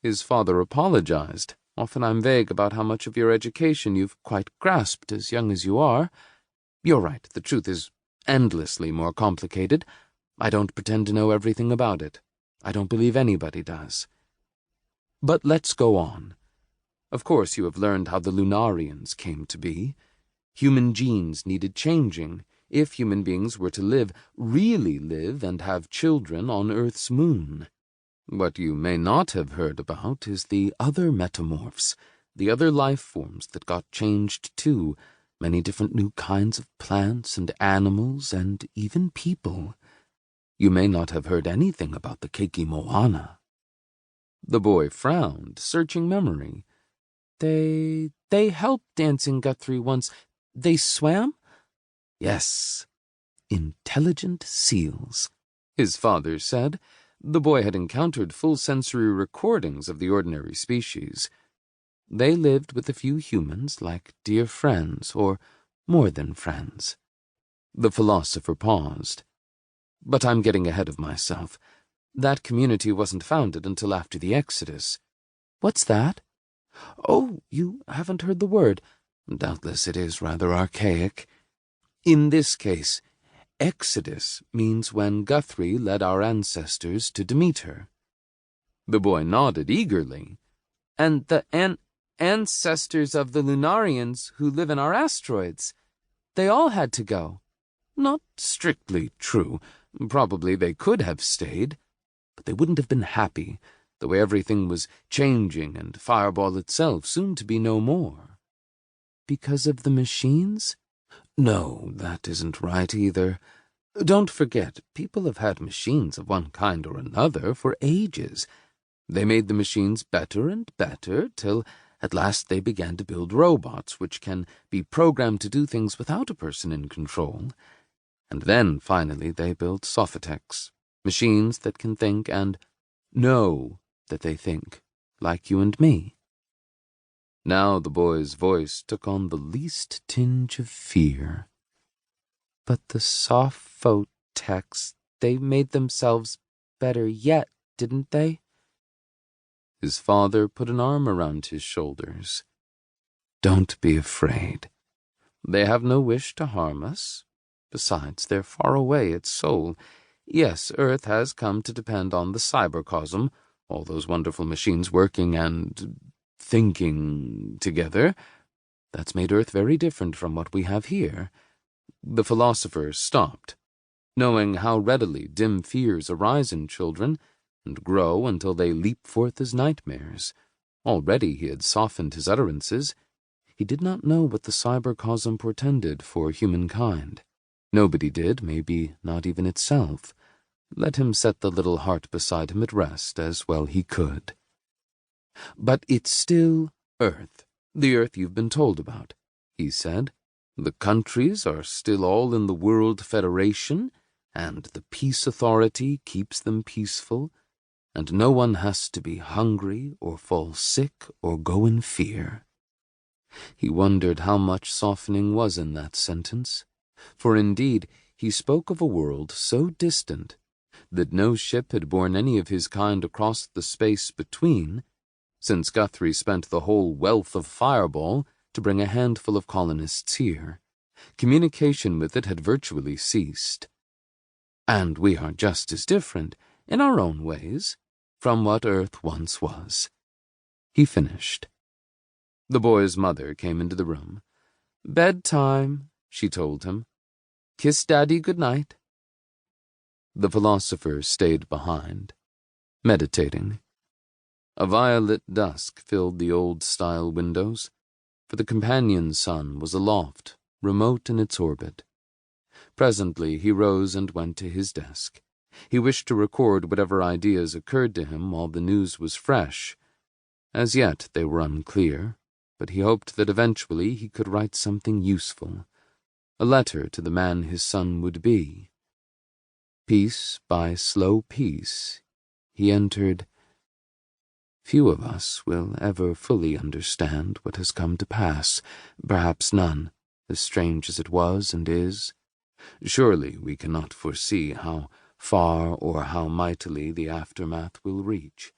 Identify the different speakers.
Speaker 1: His father apologized. Often I'm vague about how much of your education you've quite grasped as young as you are. You're right, the truth is endlessly more complicated. I don't pretend to know everything about it. I don't believe anybody does. But let's go on. Of course you have learned how the Lunarians came to be. Human genes needed changing if human beings were to live, really live, and have children on Earth's moon. What you may not have heard about is the other metamorphs, the other life forms that got changed too, many different new kinds of plants and animals and even people. You may not have heard anything about the Keiki Moana. The boy frowned, searching memory. They helped Anton Guthrie once. They swam? Yes. Intelligent seals, his father said. The boy had encountered full sensory recordings of the ordinary species. They lived with a few humans like dear friends, or more than friends. The philosopher paused. But I'm getting ahead of myself. That community wasn't founded until after the Exodus. What's that? Oh, you haven't heard the word. Doubtless it is rather archaic. In this case, Exodus means when Guthrie led our ancestors to Demeter. The boy nodded eagerly. And the ancestors of the Lunarians who live in our asteroids. They all had to go. Not strictly true. Probably they could have stayed. But they wouldn't have been happy, the way everything was changing and Fireball itself soon to be no more. Because of the machines? No, that isn't right either. Don't forget, people have had machines of one kind or another for ages. They made the machines better and better, till at last they began to build robots which can be programmed to do things without a person in control. And then, finally, they built Sophotex, machines that can think and know that they think, like you and me. Now the boy's voice took on the least tinge of fear. But the Sophotex, they made themselves better yet, didn't they? His father put an arm around his shoulders. Don't be afraid. They have no wish to harm us. Besides, they're far away at Sol. Yes, Earth has come to depend on the cybercosm, all those wonderful machines working and thinking together. That's made Earth very different from what we have here. The philosopher stopped, knowing how readily dim fears arise in children and grow until they leap forth as nightmares. Already he had softened his utterances. He did not know what the cybercosm portended for humankind. Nobody did, maybe not even itself. Let him set the little heart beside him at rest as well he could. But it's still Earth, the Earth you've been told about, he said. The countries are still all in the World Federation, and the Peace Authority keeps them peaceful, and no one has to be hungry or fall sick or go in fear. He wondered how much softening was in that sentence, for indeed he spoke of a world so distant that no ship had borne any of his kind across the space between, since Guthrie spent the whole wealth of Fireball to bring a handful of colonists here. Communication with it had virtually ceased. And we are just as different, in our own ways, from what Earth once was. He finished. The boy's mother came into the room. Bedtime, she told him. Kiss Daddy good night. The philosopher stayed behind, meditating. A violet dusk filled the old-style windows, for the companion sun was aloft, remote in its orbit. Presently he rose and went to his desk. He wished to record whatever ideas occurred to him while the news was fresh. As yet they were unclear, but he hoped that eventually he could write something useful, a letter to the man his son would be. Piece by slow piece, he entered, Few of us will ever fully understand what has come to pass, perhaps none, as strange as it was and is. Surely we cannot foresee how far or how mightily the aftermath will reach.